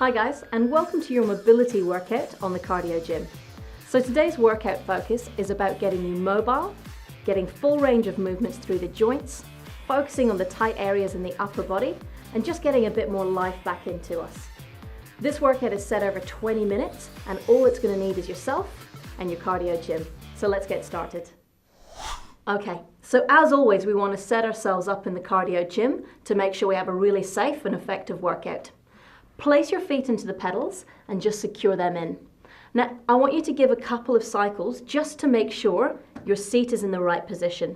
Hi guys, and welcome to your mobility workout on the cardio gym. So today's workout focus is about getting you mobile, getting full range of movements through the joints, focusing on the tight areas in the upper body, and just getting a bit more life back into us. This workout is set over 20 minutes, and all it's going to need is yourself and your cardio gym. So let's get started. Okay, so as always, we want to set ourselves up in the cardio gym to make sure we have a really safe and effective workout. Place your feet into the pedals and just secure them in. Now, I want you to give a couple of cycles just to make sure your seat is in the right position.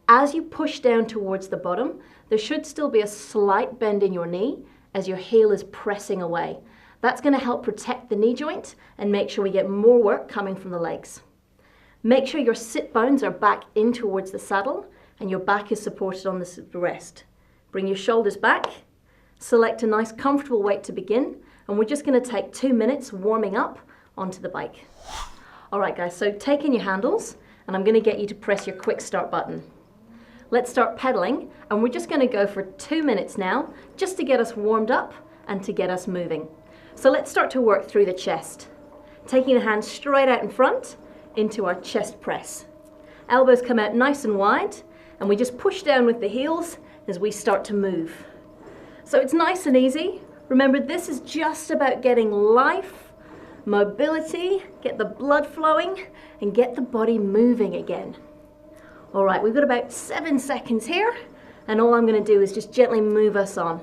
As you push down towards the bottom, there should still be a slight bend in your knee as your heel is pressing away. That's going to help protect the knee joint and make sure we get more work coming from the legs. Make sure your sit bones are back in towards the saddle and your back is supported on the rest. Bring your shoulders back. Select a nice comfortable weight to begin, and we're just going to take 2 minutes warming up onto the bike. Alright guys, so take in your handles and I'm going to get you to press your quick start button. Let's start pedaling, and we're just going to go for 2 minutes now just to get us warmed up and to get us moving. So let's start to work through the chest. Taking the hands straight out in front into our chest press. Elbows come out nice and wide, and we just push down with the heels as we start to move. So it's nice and easy. Remember, this is just about getting life, mobility, get the blood flowing, and get the body moving again. All right, we've got about 7 seconds here, and all I'm going to do is just gently move us on.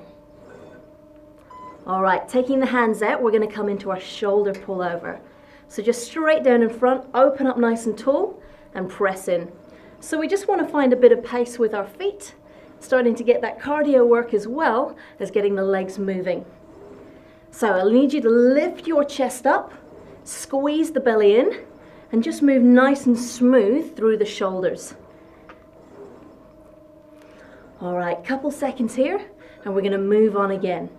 All right, taking the hands out, we're going to come into our shoulder pull over. So just straight down in front, open up nice and tall, and press in. So we just want to find a bit of pace with our feet, starting to get that cardio work as well as getting the legs moving. So I'll need you to lift your chest up, squeeze the belly in, and just move nice and smooth through the shoulders. All right, couple seconds here, and we're going to move on again.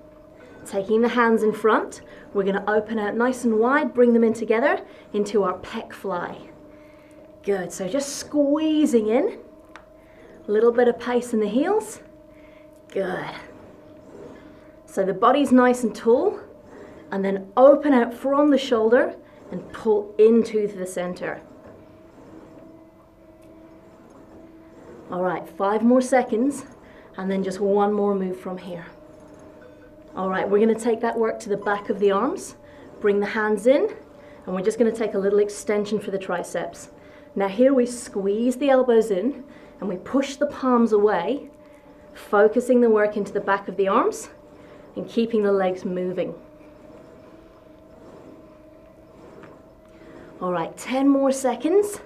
Taking the hands in front, we're going to open out nice and wide, bring them in together into our pec fly. Good, so just squeezing in. A little bit of pace in the heels. Good. So the body's nice and tall, and then open out from the shoulder and pull into the center. All right, 5 more seconds, and then just 1 more move from here. All right, we're going to take that work to the back of the arms, bring the hands in, and we're just going to take a little extension for the triceps. Now here we squeeze the elbows in, and we push the palms away, focusing the work into the back of the arms and keeping the legs moving. All right, 10 more seconds.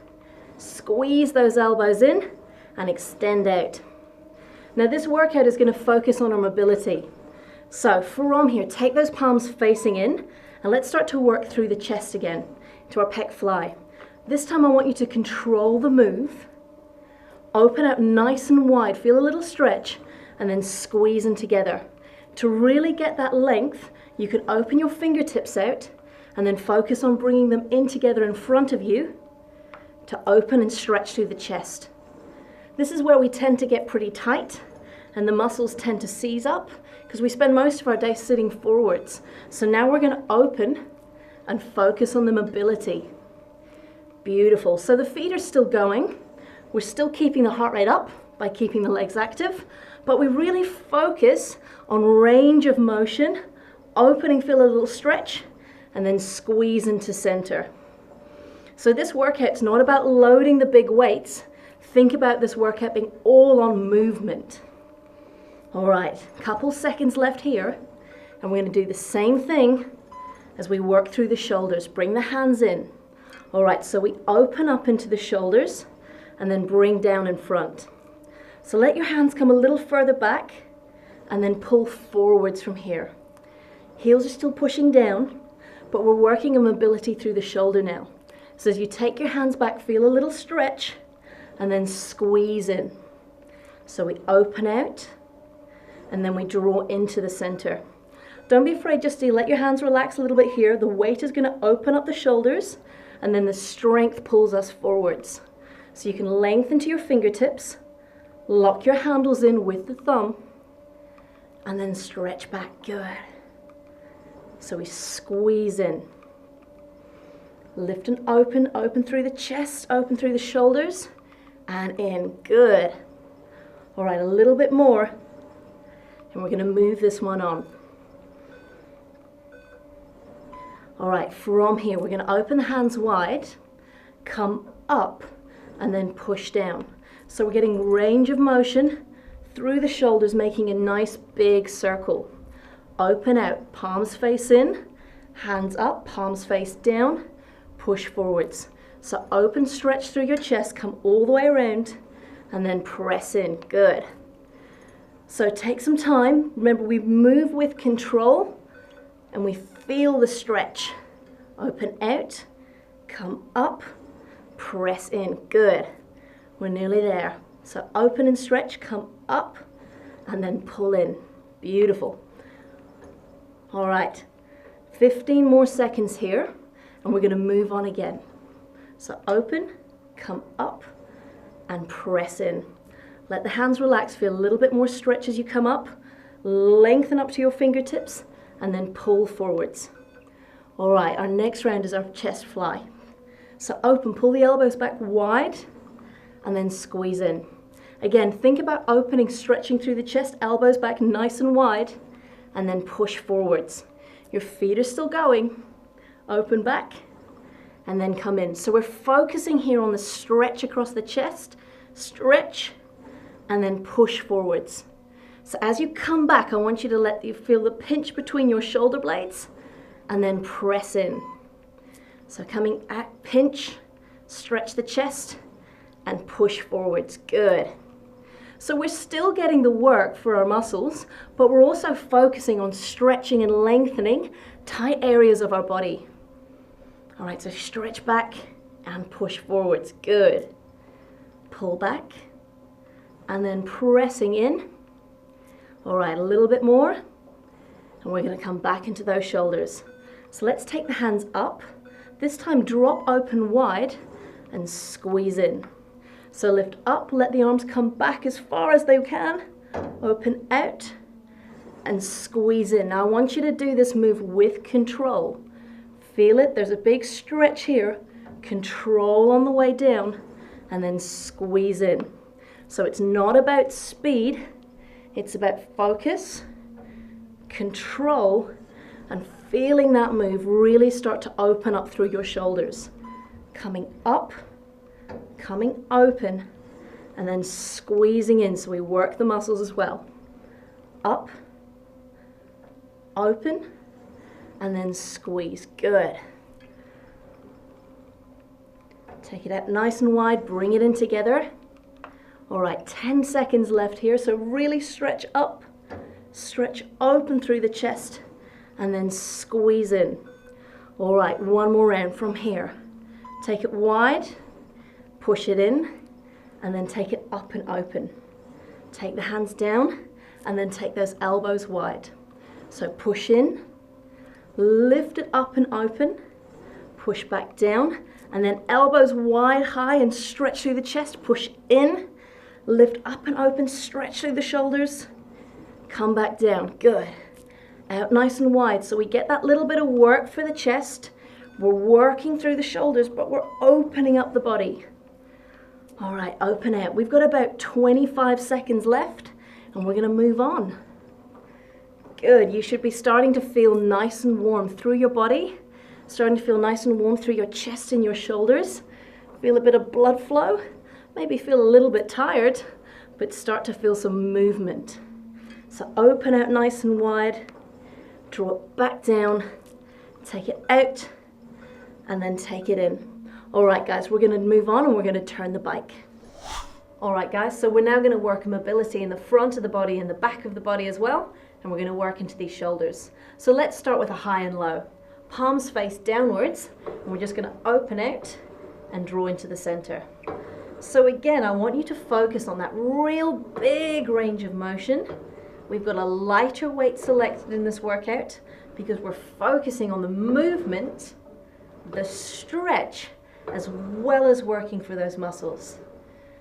Squeeze those elbows in and extend out. Now this workout is going to focus on our mobility. So from here, take those palms facing in, and let's start to work through the chest again to our pec fly. This time I want you to control the move. Open out nice and wide, feel a little stretch, and then squeeze them together. To really get that length, you can open your fingertips out and then focus on bringing them in together in front of you to open and stretch through the chest. This is where we tend to get pretty tight and the muscles tend to seize up because we spend most of our day sitting forwards. So now we're going to open and focus on the mobility. Beautiful. So the feet are still going. We're still keeping the heart rate up by keeping the legs active, but we really focus on range of motion, opening, feel a little stretch, and then squeeze into center. So this workout's not about loading the big weights. Think about this workout being all on movement. All right, couple seconds left here, and we're going to do the same thing as we work through the shoulders. Bring the hands in. All right, so we open up into the shoulders, and then bring down in front. So let your hands come a little further back and then pull forwards from here. Heels are still pushing down, but we're working on mobility through the shoulder now. So as you take your hands back, feel a little stretch and then squeeze in. So we open out and then we draw into the center. Don't be afraid, just to let your hands relax a little bit here. The weight is going to open up the shoulders and then the strength pulls us forwards. So you can lengthen to your fingertips, lock your handles in with the thumb, and then stretch back. Good. So we squeeze in. Lift and open, open through the chest, open through the shoulders, and in. Good. All right, a little bit more, and we're going to move this one on. All right, from here, we're going to open the hands wide, come up, and then push down. So we're getting range of motion through the shoulders, making a nice big circle. Open out, palms face in, hands up, palms face down, push forwards. So open, stretch through your chest, come all the way around, and then press in. Good. So take some time. Remember, we move with control, and we feel the stretch. Open out, come up, press in. Good. We're nearly there. So open and stretch, come up, and then pull in. Beautiful. All right, 15 more seconds here, and we're going to move on again. So open, come up, and press in. Let the hands relax, feel a little bit more stretch as you come up. Lengthen up to your fingertips, and then pull forwards. All right, our next round is our chest fly. So open, pull the elbows back wide, and then squeeze in. Again, think about opening, stretching through the chest, elbows back nice and wide, and then push forwards. Your feet are still going. Open back, and then come in. So we're focusing here on the stretch across the chest, stretch, and then push forwards. So as you come back, I want you to let you feel the pinch between your shoulder blades, and then press in. So coming at pinch, stretch the chest, and push forwards. Good. So we're still getting the work for our muscles, but we're also focusing on stretching and lengthening tight areas of our body. All right, so stretch back and push forwards. Good. Pull back and then pressing in. All right, a little bit more, and we're going to come back into those shoulders. So let's take the hands up. This time drop open wide and squeeze in. So lift up, let the arms come back as far as they can, open out, and squeeze in. Now I want you to do this move with control. Feel it, there's a big stretch here, control on the way down, and then squeeze in. So it's not about speed, it's about focus, control, and feeling that move really start to open up through your shoulders. Coming up, coming open, and then squeezing in, so we work the muscles as well. Up, open, and then squeeze. Good. Take it out nice and wide, bring it in together. All right, 10 seconds left here, so really stretch up, stretch open through the chest, and then squeeze in. All right, one more round from here. Take it wide, push it in, and then take it up and open. Take the hands down, and then take those elbows wide. So push in, lift it up and open, push back down, and then elbows wide, high, and stretch through the chest. Push in, lift up and open, stretch through the shoulders, come back down. Good. Out nice and wide, so we get that little bit of work for the chest. We're working through the shoulders, but we're opening up the body. All right, open out. We've got about 25 seconds left, and we're going to move on. Good. You should be starting to feel nice and warm through your body, starting to feel nice and warm through your chest and your shoulders. Feel a bit of blood flow. Maybe feel a little bit tired, but start to feel some movement. So open out nice and wide, draw it back down, take it out, and then take it in. All right, guys, we're going to move on, and we're going to turn the bike. All right, guys, so we're now going to work mobility in the front of the body and the back of the body as well, and we're going to work into these shoulders. So let's start with a high and low. Palms face downwards, and we're just going to open out and draw into the center. So again, I want you to focus on that real big range of motion. We've got a lighter weight selected in this workout because we're focusing on the movement, the stretch, as well as working for those muscles.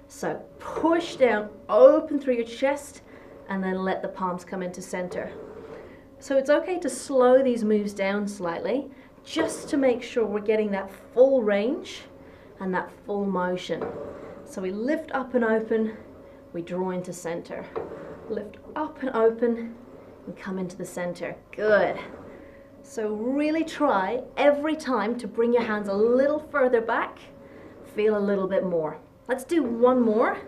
So push down, open through your chest, and then let the palms come into center. So it's okay to slow these moves down slightly, just to make sure we're getting that full range and that full motion. So we lift up and open, we draw into center. Lift up and open and come into the center. Good. So really try every time to bring your hands a little further back, feel a little bit more. Let's do one more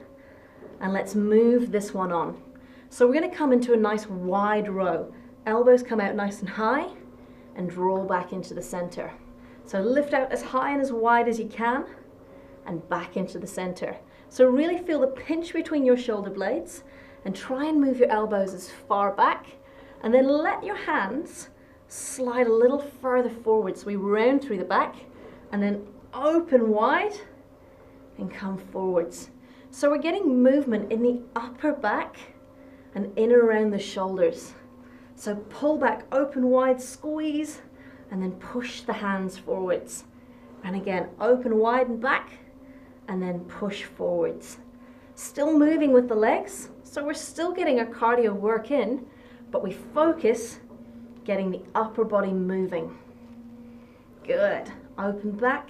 and let's move this one on. So we're going to come into a nice wide row. Elbows come out nice and high and draw back into the center. So lift out as high and as wide as you can and back into the center. So really feel the pinch between your shoulder blades and try and move your elbows as far back, and then let your hands slide a little further forward. So we round through the back and then open wide and come forwards. So we're getting movement in the upper back and in and around the shoulders. So pull back, open wide, squeeze, and then push the hands forwards. And again, open wide and back, and then push forwards. Still moving with the legs, so we're still getting our cardio work in, but we focus getting the upper body moving. Good. Open back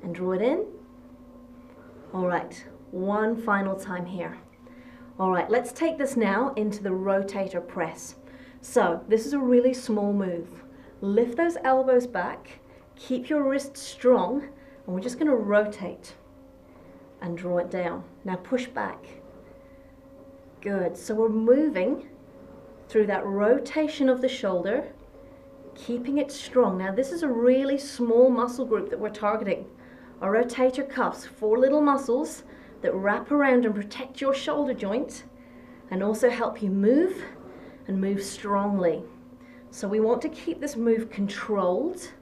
and draw it in. All right, one final time here. All right, let's take this now into the rotator press. So this is a really small move. Lift those elbows back, keep your wrists strong, and we're just going to rotate and draw it down. Now push back. Good. So we're moving through that rotation of the shoulder, keeping it strong. Now this is a really small muscle group that we're targeting. Our rotator cuffs, 4 little muscles that wrap around and protect your shoulder joint and also help you move and move strongly. So we want to keep this move controlled.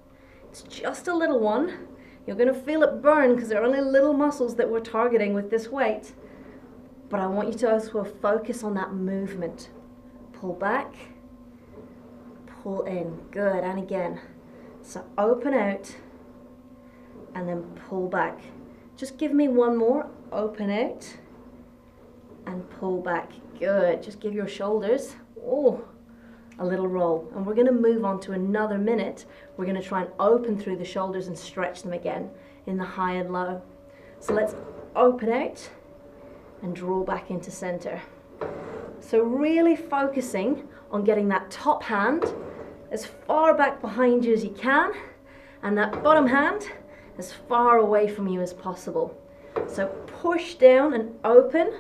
It's just a little one. You're going to feel it burn because there are only little muscles that we're targeting with this weight. But I want you to also focus on that movement. Pull back, pull in. Good. And again. So open out and then pull back. Just give me one more. Open out and pull back. Good. Just give your shoulders a little roll. And we're going to move on to another minute. We're going to try and open through the shoulders and stretch them again in the high and low. So let's open out and draw back into center. So really focusing on getting that top hand as far back behind you as you can, and that bottom hand as far away from you as possible. So push down and open,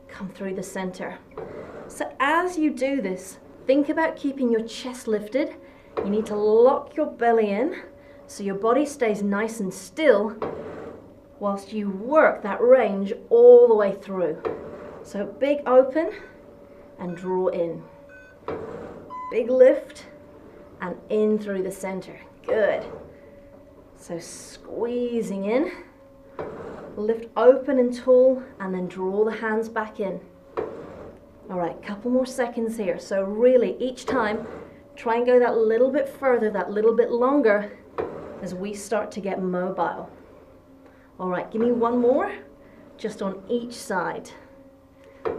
come through the center. So as you do this, think about keeping your chest lifted. You need to lock your belly in so your body stays nice and still whilst you work that range all the way through. So big open and draw in. Big lift and in through the center. Good. So squeezing in, lift open and tall, and then draw the hands back in. All right, couple more seconds here. So really, each time, try and go that little bit further, that little bit longer as we start to get mobile. All right, give me one more, just on each side.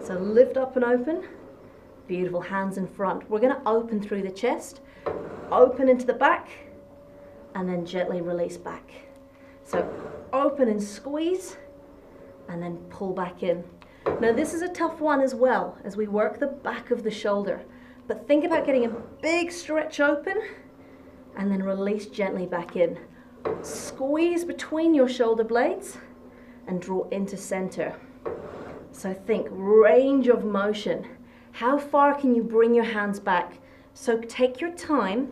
So lift up and open. Beautiful, hands in front. We're gonna open through the chest, open into the back, and then gently release back. So open and squeeze, and then pull back in. Now this is a tough one as well as we work the back of the shoulder, but think about getting a big stretch open and then release gently back in. Squeeze between your shoulder blades and draw into center. So think range of motion. How far can you bring your hands back? So take your time,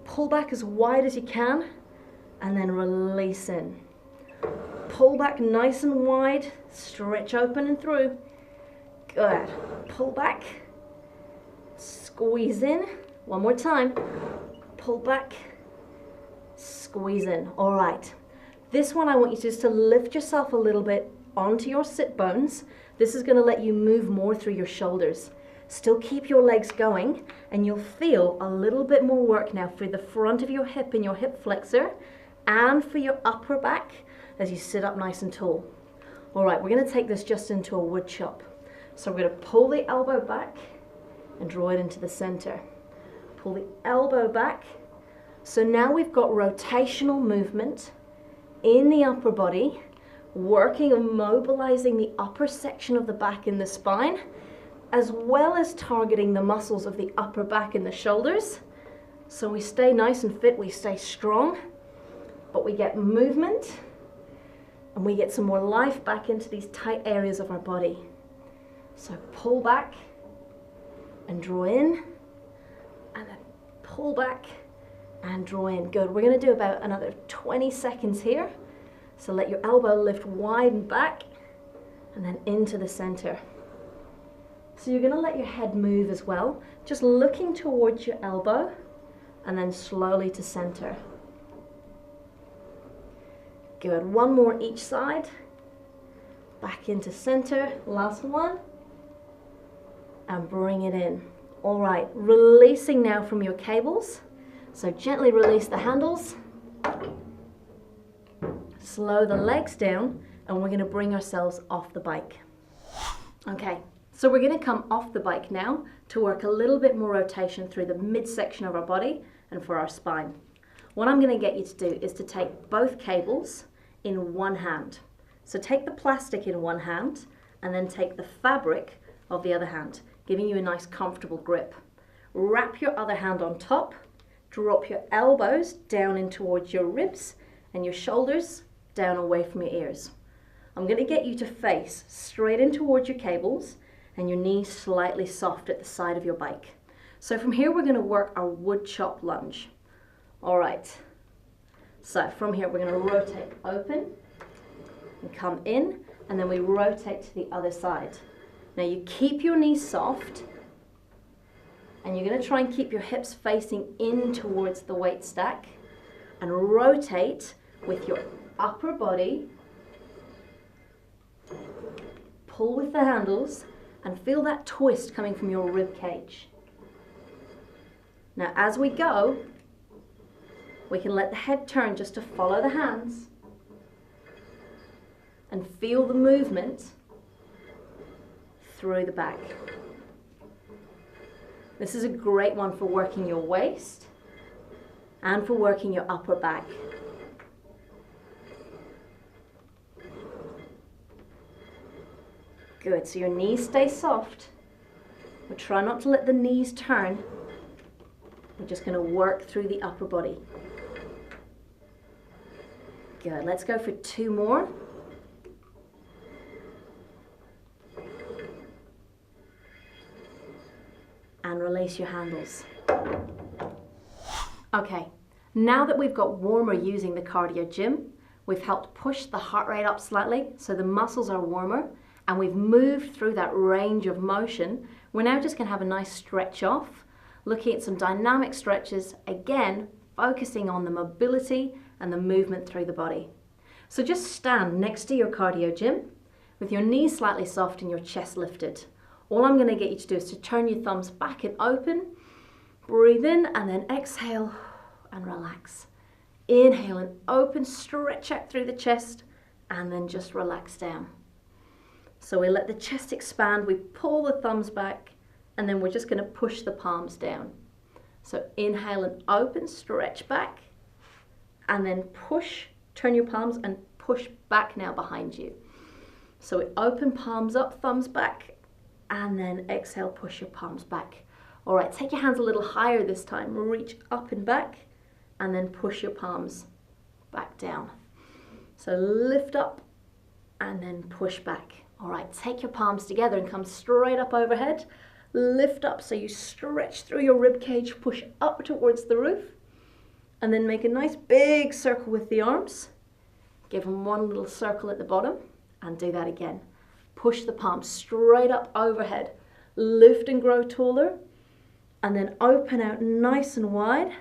pull back as wide as you can, and then release in. Pull back nice and wide, stretch open and through. Good. Pull back, squeeze in. One more time. Pull back, squeeze in. All right. This one I want you just to lift yourself a little bit onto your sit bones. This is going to let you move more through your shoulders. Still keep your legs going, and you'll feel a little bit more work now for the front of your hip and your hip flexor, and for your upper back as you sit up nice and tall. All right, we're going to take this just into a wood chop. So we're going to pull the elbow back and draw it into the center. Pull the elbow back. So now we've got rotational movement in the upper body, working on mobilizing the upper section of the back and the spine, as well as targeting the muscles of the upper back and the shoulders. So we stay nice and fit, we stay strong, but we get movement and we get some more life back into these tight areas of our body. So pull back and draw in, and then pull back and draw in. Good. We're going to do about another 20 seconds here. So let your elbow lift wide and back, and then into the center. So you're going to let your head move as well, just looking towards your elbow, and then slowly to center. Good. One more each side. Back into center. Last one. And bring it in. All right. Releasing now from your cables. So gently release the handles. Slow the legs down, and we're going to bring ourselves off the bike. Okay, so we're going to come off the bike now to work a little bit more rotation through the midsection of our body and for our spine. What I'm going to get you to do is to take both cables in one hand. So take the plastic in one hand and then take the fabric of the other hand, giving you a nice comfortable grip. Wrap your other hand on top, drop your elbows down in towards your ribs and your shoulders down away from your ears. I'm going to get you to face straight in towards your cables and your knees slightly soft at the side of your bike. So from here we're going to work our wood chop lunge. All right, so from here we're going to rotate open and come in, and then we rotate to the other side. Now you keep your knees soft, and you're going to try and keep your hips facing in towards the weight stack, and rotate with your upper body. Pull with the handles and feel that twist coming from your rib cage. Now as we go, we can let the head turn just to follow the hands and feel the movement through the back. This is a great one for working your waist and for working your upper back. Good, so your knees stay soft. But try not to let the knees turn. We're just going to work through the upper body. Good, let's go for 2 more. And release your handles. Okay, now that we've got warmer using the cardio gym, we've helped push the heart rate up slightly so the muscles are warmer, and we've moved through that range of motion. We're now just going to have a nice stretch off, looking at some dynamic stretches, again focusing on the mobility and the movement through the body. So just stand next to your cardio gym with your knees slightly soft and your chest lifted. All I'm going to get you to do is to turn your thumbs back and open, breathe in, and then exhale and relax. Inhale and open, stretch out through the chest, and then just relax down. So we let the chest expand, we pull the thumbs back, and then we're just going to push the palms down. So inhale and open, stretch back, and then push, turn your palms and push back now behind you. So we open, palms up, thumbs back, and then exhale, push your palms back. All right, take your hands a little higher this time, reach up and back, and then push your palms back down. So lift up and then push back. All right, take your palms together and come straight up overhead. Lift up so you stretch through your rib cage, push up towards the roof, and then make a nice big circle with the arms. Give them one little circle at the bottom, and do that again. Push the palms straight up overhead. Lift and grow taller, and then open out nice and wide.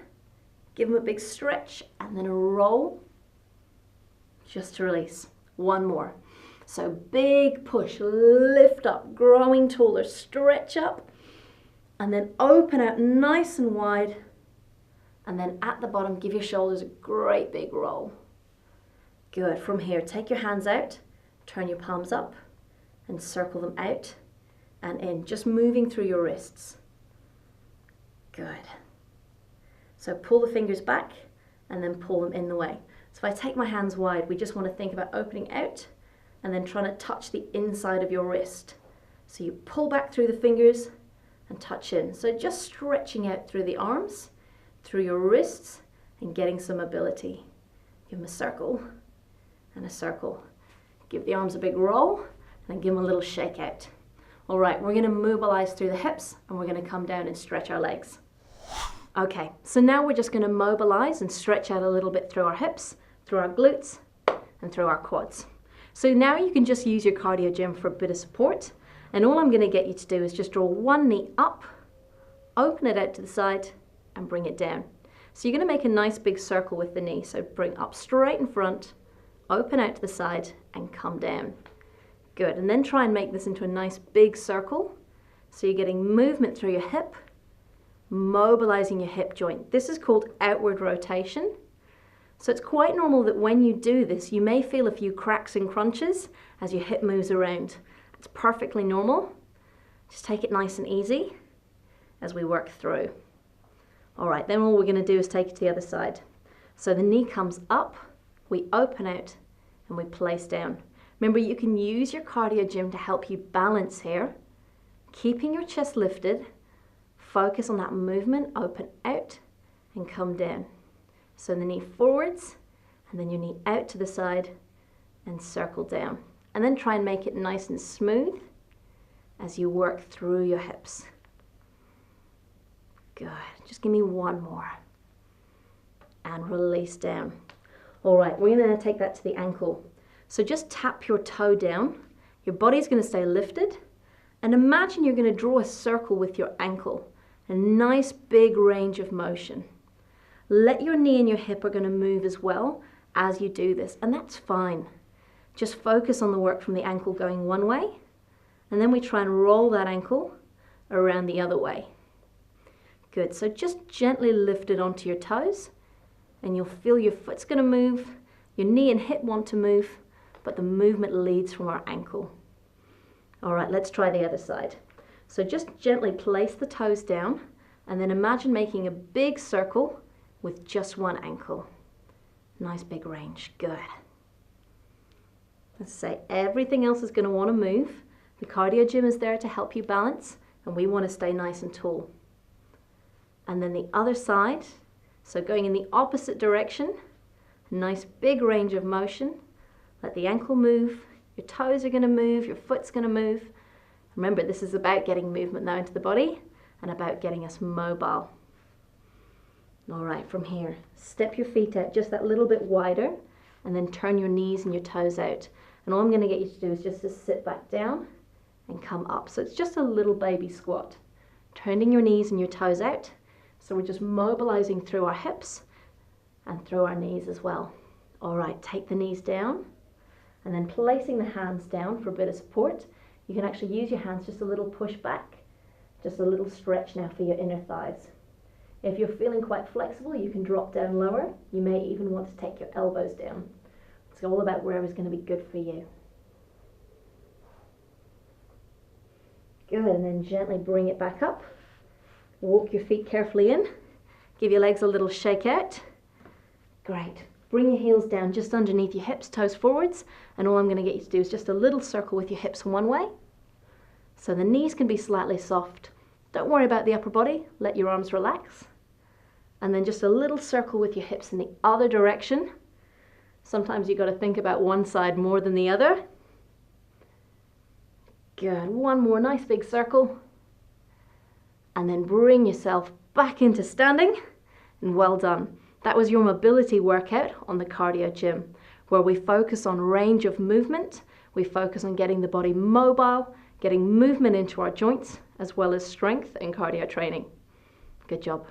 Give them a big stretch, and then a roll, just to release. One more. So big push, lift up, growing taller, stretch up, and then open out nice and wide. And then at the bottom, give your shoulders a great big roll. Good. From here, take your hands out, turn your palms up, and circle them out and in, just moving through your wrists. Good. So pull the fingers back and then pull them in the way. So if I take my hands wide, we just want to think about opening out and then trying to touch the inside of your wrist. So you pull back through the fingers and touch in. So just stretching out through the arms, through your wrists, and getting some mobility. Give them a circle and a circle. Give the arms a big roll and give them a little shake out. All right, we're going to mobilize through the hips and we're going to come down and stretch our legs. Okay, so now we're just going to mobilize and stretch out a little bit through our hips, through our glutes, and through our quads. So now you can just use your cardio gym for a bit of support. And all I'm going to get you to do is just draw one knee up, open it out to the side, and bring it down. So you're going to make a nice big circle with the knee. So bring up straight in front, open out to the side, and come down. Good, and then try and make this into a nice big circle. So you're getting movement through your hip, mobilizing your hip joint. This is called outward rotation. So it's quite normal that when you do this, you may feel a few cracks and crunches as your hip moves around. It's perfectly normal. Just take it nice and easy as we work through. All right, then all we're going to do is take it to the other side. So the knee comes up, we open out, and we place down. Remember, you can use your cardio gym to help you balance here, keeping your chest lifted. Focus on that movement, open out and come down. So the knee forwards and then your knee out to the side and circle down. And then try and make it nice and smooth as you work through your hips. Good, just give me one more. And release down. All right, we're gonna take that to the ankle. So just tap your toe down. Your body's gonna stay lifted. And imagine you're gonna draw a circle with your ankle. A nice big range of motion. Let your knee and your hip are going to move as well as you do this, and that's fine. Just focus on the work from the ankle going one way, and then we try and roll that ankle around the other way. Good, so just gently lift it onto your toes, and you'll feel your foot's going to move, your knee and hip want to move, but the movement leads from our ankle. All right, let's try the other side. So just gently place the toes down and then imagine making a big circle with just one ankle. Nice big range, good. Let's say everything else is going to want to move. The cardio gym is there to help you balance and we want to stay nice and tall. And then the other side, so going in the opposite direction, nice big range of motion. Let the ankle move, your toes are going to move, your foot's going to move. Remember, this is about getting movement now into the body and about getting us mobile. All right, from here, step your feet out just that little bit wider and then turn your knees and your toes out. And all I'm going to get you to do is just to sit back down and come up. So it's just a little baby squat. Turning your knees and your toes out. So we're just mobilizing through our hips and through our knees as well. All right, take the knees down and then placing the hands down for a bit of support. You can actually use your hands, just a little push back, just a little stretch now for your inner thighs. If you're feeling quite flexible, you can drop down lower. You may even want to take your elbows down. It's all about wherever's going to be good for you. Good, and then gently bring it back up. Walk your feet carefully in. Give your legs a little shake out. Great. Bring your heels down just underneath your hips, toes forwards, and all I'm going to get you to do is just a little circle with your hips one way. So the knees can be slightly soft. Don't worry about the upper body, let your arms relax. And then just a little circle with your hips in the other direction. Sometimes you've got to think about one side more than the other. Good, one more nice big circle. And then bring yourself back into standing, and well done. That was your mobility workout on the cardio gym, where we focus on range of movement, we focus on getting the body mobile, getting movement into our joints, as well as strength and cardio training. Good job.